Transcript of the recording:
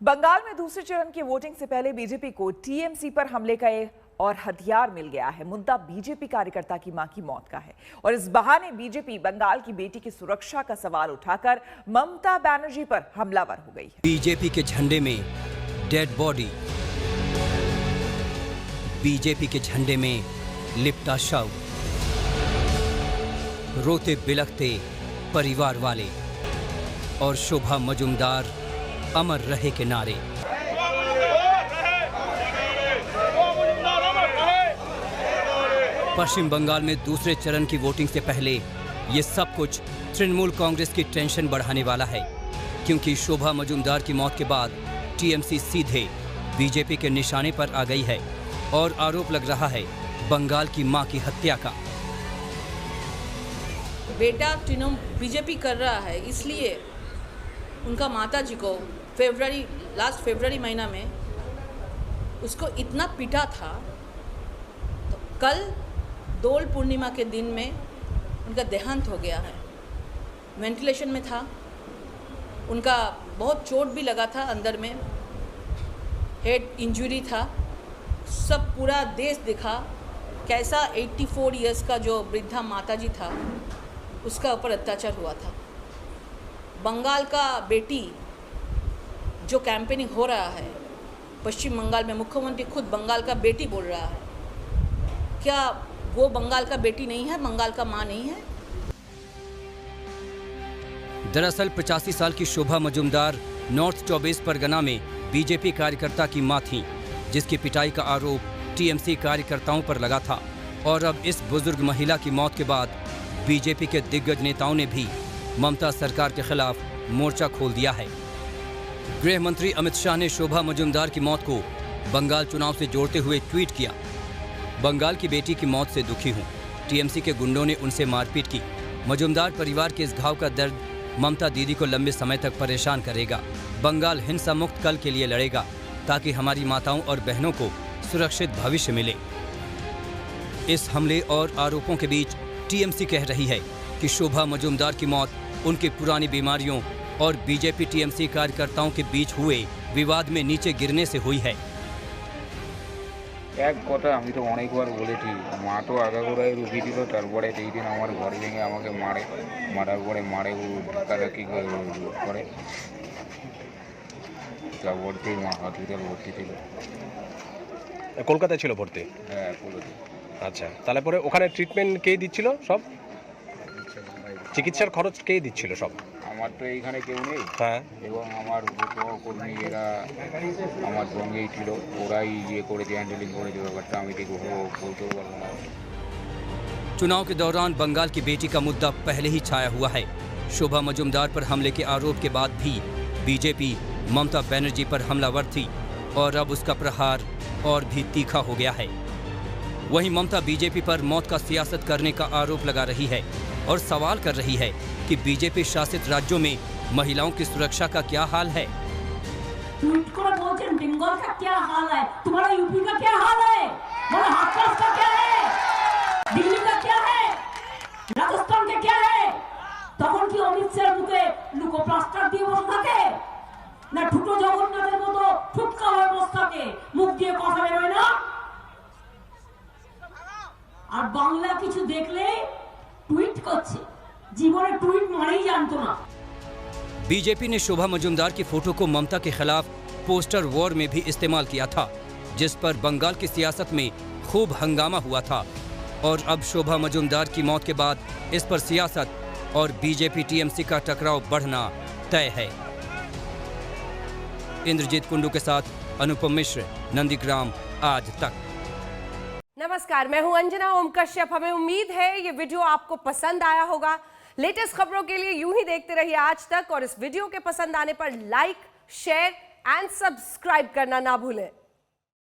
बंगाल में दूसरे चरण की वोटिंग से पहले बीजेपी को टीएमसी पर हमले का एक और हथियार मिल गया है। मुद्दा बीजेपी कार्यकर्ता की मां की मौत का है और इस बहाने बीजेपी बंगाल की बेटी की सुरक्षा का सवाल उठाकर ममता बनर्जी पर हमलावर हो गई है। बीजेपी के झंडे में डेड बॉडी, बीजेपी के झंडे में लिपटा शव, रोते बिलखते परिवार वाले और शोभा मजुमदार अमर रहे के नारे। पश्चिम बंगाल में दूसरे चरण की वोटिंग से पहले ये सब कुछ तृणमूल कांग्रेस की टेंशन बढ़ाने वाला है, क्योंकि शोभा मजुमदार की मौत के बाद टीएमसी सीधे बीजेपी के निशाने पर आ गई है और आरोप लग रहा है बंगाल की मां की हत्या का। बेटा बीजेपी कर रहा है, इसलिए उनका माताजी को लास्ट फरवरी महीना में उसको इतना पीटा था। तो कल दोल पूर्णिमा के दिन में उनका देहांत हो गया है। वेंटिलेशन में था, उनका बहुत चोट भी लगा था, अंदर में हेड इंजरी था। सब पूरा देश देखा कैसा 84 इयर्स का जो वृद्धा माताजी था उसका ऊपर अत्याचार हुआ था। बंगाल का बेटी जो कैंपेनिंग हो रहा है पश्चिम बंगाल में, मुख्यमंत्री खुद बंगाल का बेटी बोल रहा है। क्या वो बंगाल का बेटी नहीं है, बंगाल का मां नहीं है? दरअसल 85 साल की शोभा मजुमदार नॉर्थ 24 परगना में बीजेपी कार्यकर्ता की मां थी, जिसकी पिटाई का आरोप टीएमसी कार्यकर्ताओं पर लगा था। और अब इस बुजुर्ग महिला की मौत के बाद बीजेपी के दिग्गज नेताओं ने भी ममता सरकार के खिलाफ मोर्चा खोल दिया है। गृह मंत्री अमित शाह ने शोभा मजुमदार की मौत को बंगाल चुनाव से जोड़ते हुए ट्वीट किया। बंगाल की बेटी की मौत से दुखी हूं, टीएमसी के गुंडों ने उनसे मारपीट की। मजुमदार परिवार के इस घाव का दर्द ममता दीदी को लंबे समय तक परेशान करेगा। बंगाल हिंसा मुक्त कल के लिए लड़ेगा ताकि हमारी माताओं और बहनों को सुरक्षित भविष्य मिले। इस हमले और आरोपों के बीच टीएमसी कह रही है कि शोभा मजुमदार की मौत उनकी पुरानी बीमारियों और बीजेपी टीएमसी कार्यकर्ताओं के बीच हुए विवाद में नीचे गिरने से हुई है। एक কথা আমি তো অনেকবার বলেছি, মা তো আগাগোড়াই রুগী দিল, তারপরে সেই দিন আমার ঘর ভেঙে আমাকে মারার পরে মারে ধাক্কাধাক্কি করে, তারপরে মা হসপিটাল ভর্তি ছিল। কলকাতায় ছিল ভর্তি? হ্যাঁ, কলকাতায়। আচ্ছা, তাহলে পরে ওখানে ট্রিটমেন্ট কে দিচ্ছিল? সব চিকিৎসার খরচ কে দিচ্ছিল সব? আমার তো এইখানে কেউ নেই। হ্যাঁ, এবং আমার কর্মী এরা আমার সঙ্গেই ছিল, ওরাই করেছে, হ্যান্ডেলিং করেছে ব্যাপারটা, আমি ঠিক বলতেও পারবো না। चुनाव के दौरान बंगाल की बेटी का मुद्दा पहले ही छाया हुआ है। शोभा मजुमदार पर हमले के आरोप के बाद भी बीजेपी ममता बनर्जी पर हमलावर थी और अब उसका प्रहार और भी तीखा हो गया है। वहीं ममता बीजेपी पर मौत का सियासत करने का आरोप लगा रही है और सवाल कर रही है कि बीजेपी शासित राज्यों में महिलाओं की सुरक्षा का क्या हाल है। बंगाल का क्या हाल है, तुम्हारा यूपी का क्या हाल है, हाथरस का क्या है, दिल्ली का क्या है, राजस्थान का क्या है? তখন কি অমিত শাহের মুখে লুকো প্লাস্টার দিয়ে বসে থাকে না ঠুটো জগন্নাথের মতো ফুটকা হয়ে বসে থাকে, মুখ দিয়ে কথা বেরোয় না? আর বাংলা কিছু দেখলে টুইট করছে, জীবনে টুইট মানেই জানতো না। बीजेपी ने शोभा मजुमदार की फोटो को ममता के खिलाफ पोस्टर वॉर में भी इस्तेमाल किया था, जिस पर बंगाल की सियासत में खूब हंगामा हुआ था। और अब शोभा मजुमदार की मौत के बाद इस पर सियासत और बीजेपी टीएमसी का टकराव बढ़ना तय है। इंद्रजीत कुंडू के साथ अनुपम मिश्र, नंदीग्राम आज तक। नमस्कार, मैं हूं अंजना ओम कश्यप। हमें उम्मीद है ये वीडियो आपको पसंद आया होगा। लेटेस्ट खबरों के लिए यूं ही देखते रहिए आज तक और इस वीडियो के पसंद आने पर लाइक, शेयर एंड सब्सक्राइब करना ना भूलें।